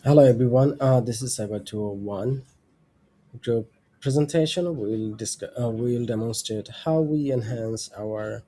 Hello everyone, this is CYBR201 group presentation. We'll demonstrate how we enhance our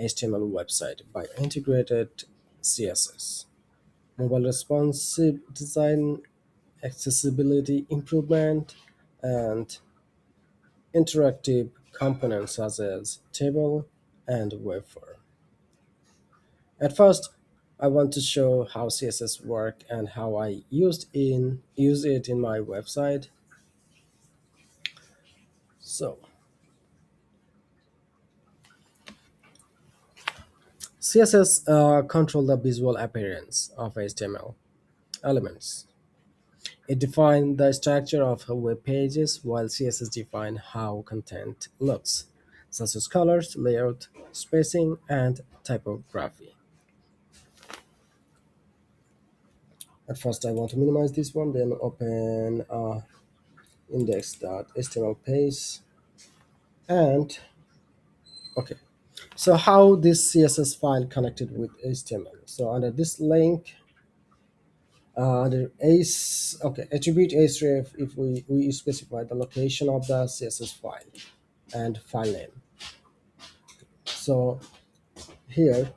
HTML website by integrated CSS, mobile responsive design, accessibility improvement, and interactive components such as table and web form. At first, I want to show how CSS work and how I use it in my website. So, CSS control the visual appearance of HTML elements. It defines the structure of web pages, while CSS defines how content looks, such as colors, layout, spacing, and typography. At first, I want to minimize this one, then open index.html page, and okay. So, how this CSS file connected with HTML? So, under this link, the ace, okay, attribute href if we specify the location of the CSS file and file name. So here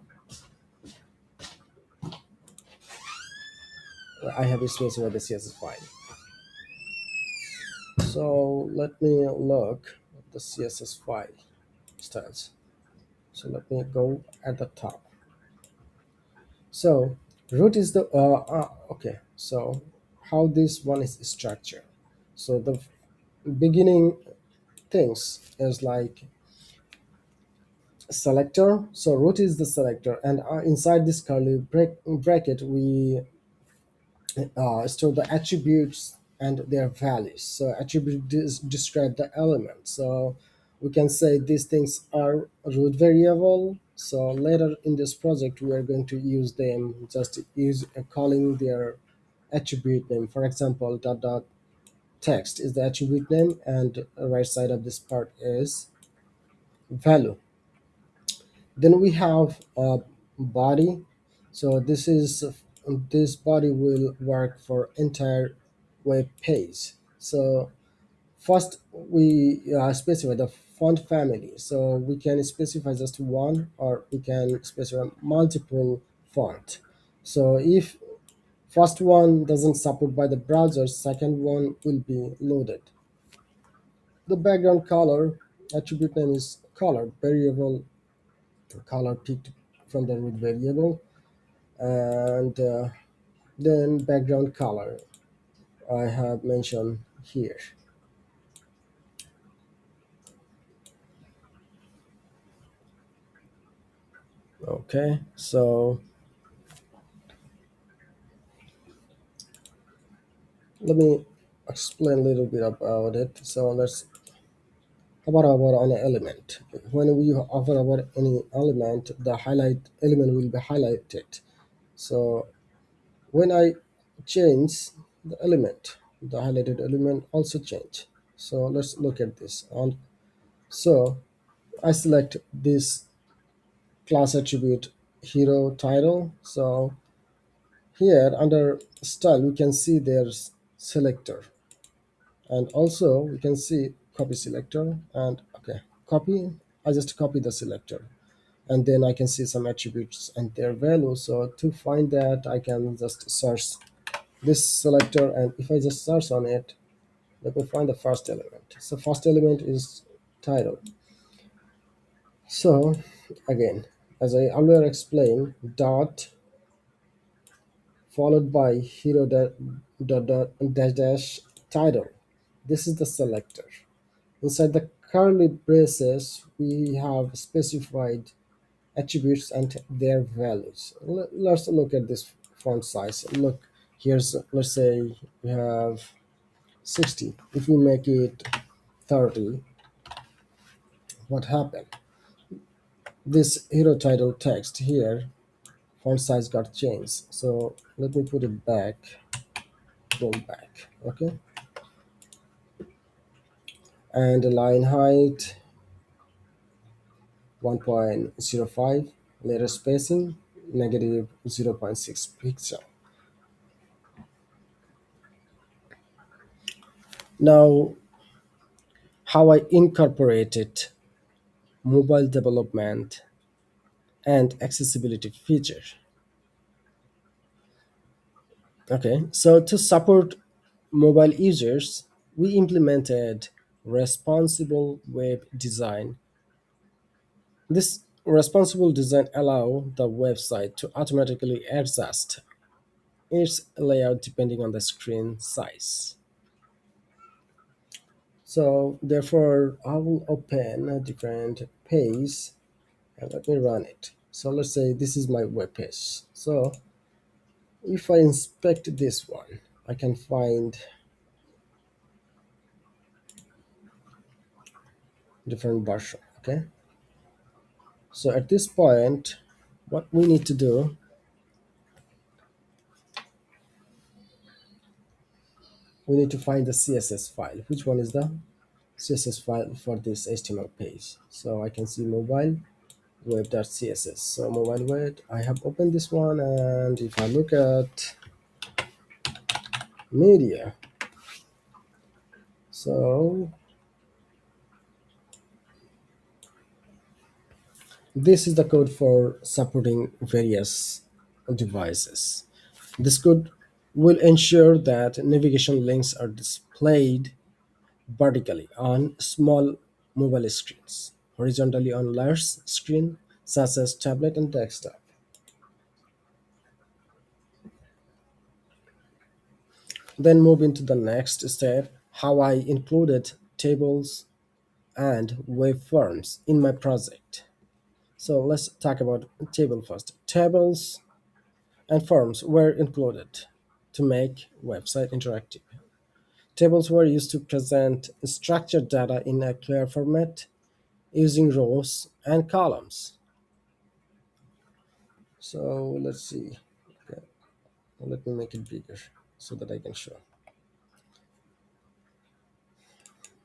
I have specified the CSS file. So let me look at the CSS file styles. So let me go at the top. So root is the okay. So how this one is structured. So the beginning things is like selector. So root is the selector, and inside this curly bracket we store the attributes and their values. So attribute describe the element. So we can say these things are root variable. So later in this project we are going to use them, just use calling their attribute name. For example, dot text is the attribute name, and right side of this part is value. Then we have a body. So this body will work for entire web page. So first we specify the font family. So we can specify just one, or we can specify multiple font. So if first one doesn't support by the browser, second one will be loaded. The background color attribute name is color variable, color picked from the root variable, and then background color I have mentioned here. Okay, so let me explain a little bit about it. So let's about an element. When we offer about any element, the highlight element will be highlighted. So when I change the element, the highlighted element also change. So let's look at this. And so I select this class attribute hero title. So here under style we can see there's selector, and also we can see copy selector, and okay, copy, I just copy the selector, and then I can see some attributes and their value. So to find that I can just search this selector, and if I just search on it, let me find the first element. So first element is title. So again, as I earlier explained, dot followed by hero dash title. This is the selector. Inside the curly braces, we have specified attributes and their values. Let's look at this font size. Look, here's, let's say we have 60. If we make it 30, what happened? This hero title text here, font size got changed. So let me put it back, go back, okay? And the line height 1.05, letter spacing negative zero point 0.6 pixel. Now, how I incorporated mobile development and accessibility feature. Okay, so to support mobile users, we implemented responsible web design. This responsible design allow the website to automatically adjust its layout depending on the screen size. So therefore, I will open a different page and let me run it. So let's say this is my web page. So if I inspect this one, I can find different version. Okay. So at this point, what we need to do, we need to find the CSS file. Which one is the CSS file for this HTML page? So I can see mobile web.css. So mobile web, I have opened this one, and if I look at media, so this is the code for supporting various devices. This code will ensure that navigation links are displayed vertically on small mobile screens, horizontally on large screen such as tablet and desktop. Then move into the next step, how I included tables and waveforms in my project. So let's talk about table first. Tables and forms were included to make website interactive. Tables were used to present structured data in a clear format using rows and columns. So let's see. Okay, let me make it bigger so that I can show.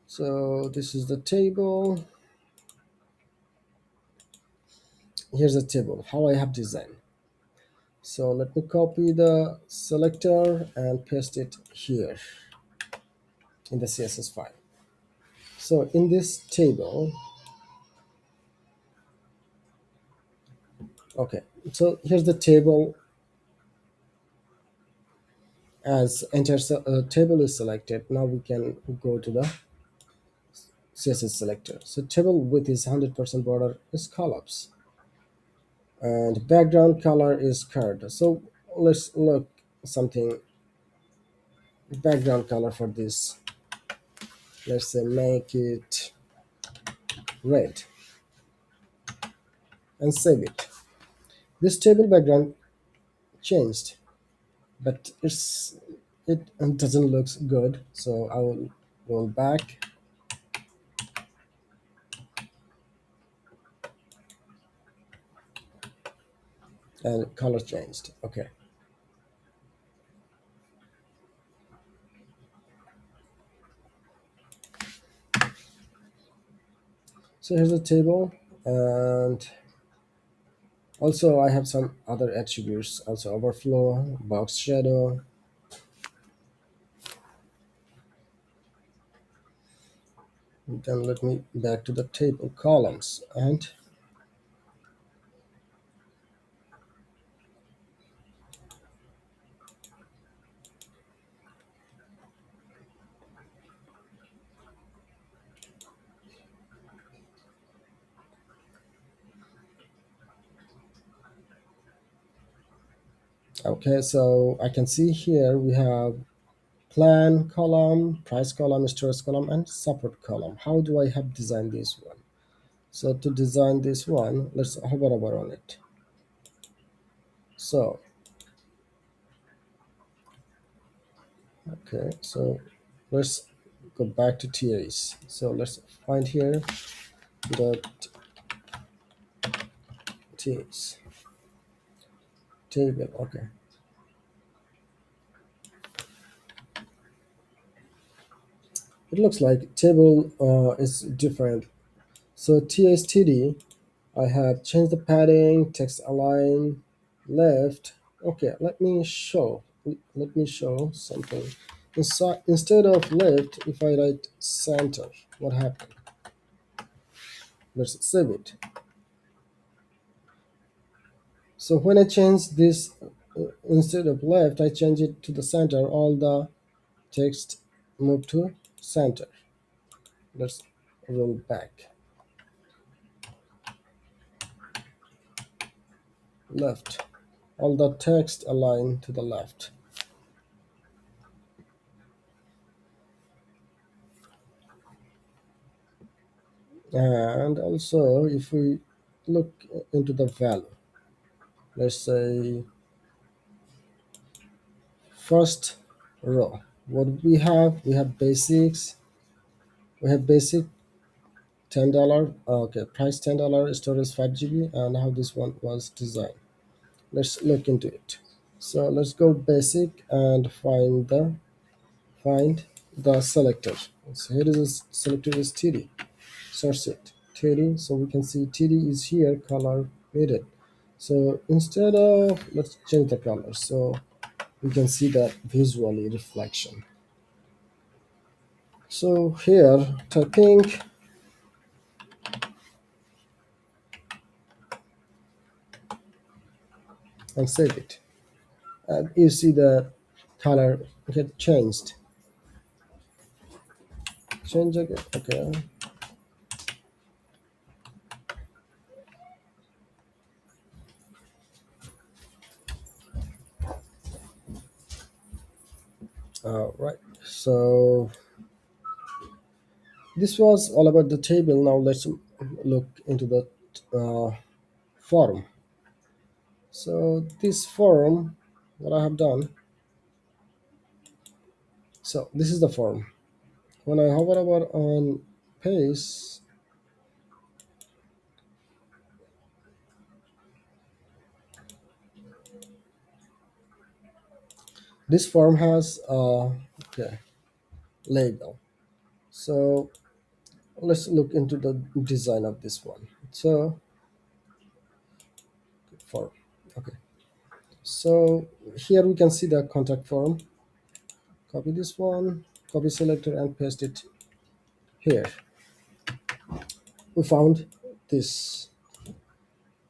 So this is the table. Here's the table, how I have designed. So let me copy the selector and paste it here in the CSS file. So in this table, okay, so here's the table as entire table is selected. Now we can go to the CSS selector. So table width is 100%, border is columns, and background color is curved. So let's look something background color for this. Let's say make it red and save it. This table background changed, but it doesn't look good. So I will roll back and color changed. Okay. So here's the table, and also I have some other attributes, also overflow, box shadow. Then let me back to the table columns, and okay, so I can see here we have plan column, price column, storage column, and support column. How do I have designed this one? So to design this one, let's hover over on it. So okay, so let's go back to TAs. So let's find here the TAs table. Okay, it looks like table is different. So TSTD, I have changed the padding, text align, left. Okay, let me show something. Instead of left, if I write center, what happened? Let's save it. So when I change this, instead of left, I change it to the center. All the text move to center. Let's roll back. Left. All the text align to the left. And also, if we look into the value, let's say first row, what we have basics, we have basic $10, okay, price $10, storage 5 GB, and how this one was designed. Let's look into it. So let's go basic and find the selector. So here is a selector is TD. Search it TD, so we can see TD is here, color muted. So instead of, let's change the color so we can see that visually reflection. So here type pink, and save it, and you see the color get changed. Change again. Okay. Right. So this was all about the table. Now let's look into the forum. So this forum, what I have done. So this is the forum. When I hover over on paste, this form has okay, label. So let's look into the design of this one. So form. Okay. So here we can see the contact form. Copy this one, copy selector and paste it here. We found this.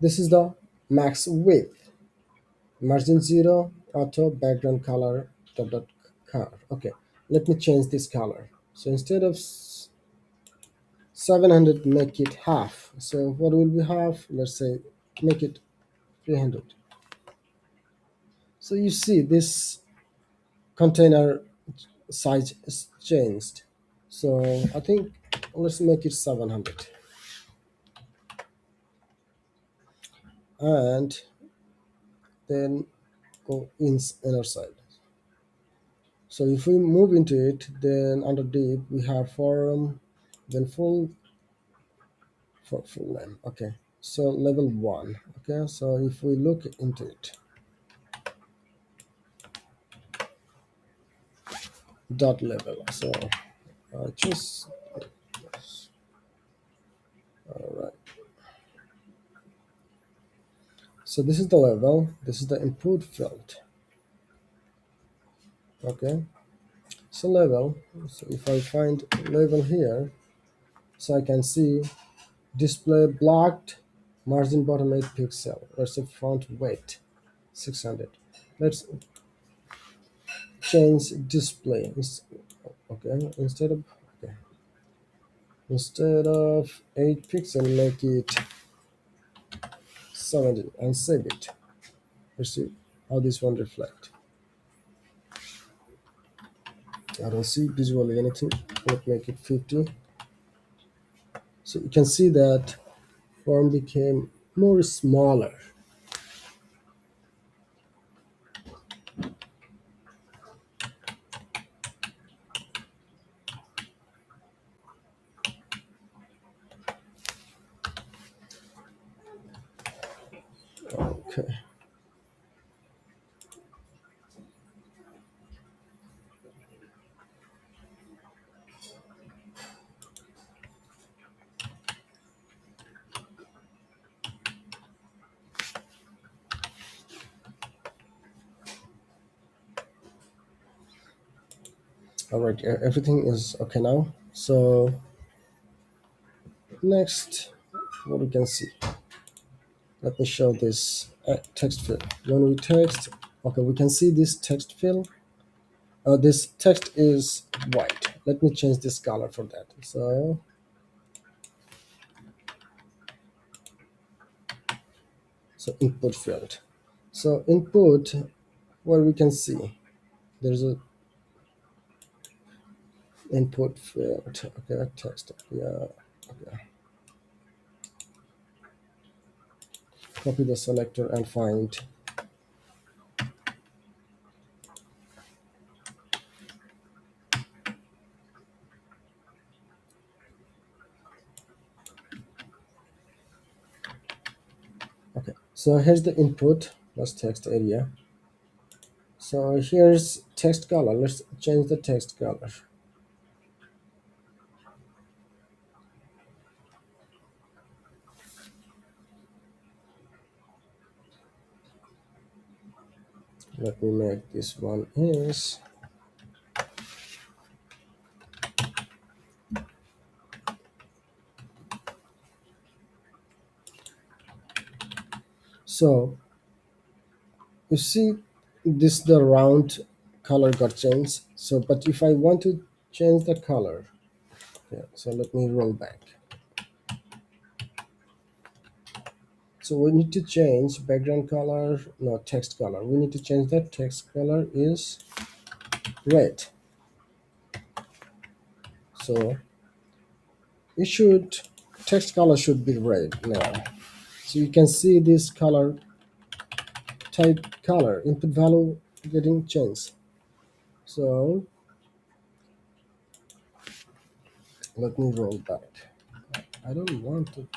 This is the max width. Margin 0, auto, background color, dot color. Okay, let me change this color. So instead of 700, make it half. So what will be half? Let's say make it 300. So you see this container size is changed. So I think let's make it 700. And then go in inner side. So if we move into it, then under deep we have forum, then full name. Okay, so level 1. Okay, so if we look into it, dot level. So choose. All right. So this is the level. This is the input field. Okay. So level. So if I find level here, so I can see display blocked, margin bottom 8 pixel. Let's say font weight 600. Let's change display. Okay, okay, instead of 8 pixel, make it 70 and save it. Let's see how this one reflect. I don't see visually anything. Let's make it 50. So you can see that form became more smaller. Okay. All right, everything is okay now. So next, what we can see. Let me show this text field. When we text, okay, we can see this text field. This text is white. Let me change this color for that. So input field. So input, where we can see there's a input field. Okay, text. Yeah. Okay. Copy the selector and find. Okay. So here's the input. That's text area. So here's text color. Let's change the text color. Let me make this one is. So you see this the round color got changed. So but if I want to change the color, yeah, so let me roll back. So we need to change background color, no text color. We need to change that text color is red. So it should text color should be red now. So you can see this color type color input value getting changed. So let me roll back. I don't want to.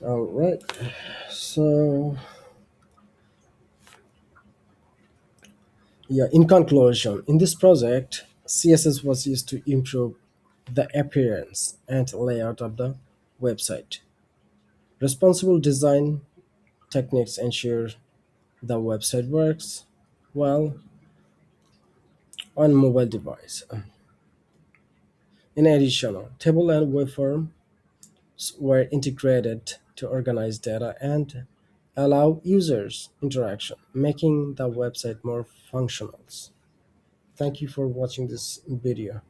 All right. So yeah, in conclusion, in this project, CSS was used to improve the appearance and layout of the website. Responsible design techniques ensure the website works well on mobile device. In addition, table and waveforms were integrated to organize data and allow users interaction, making the website more functional. Thank you for watching this video.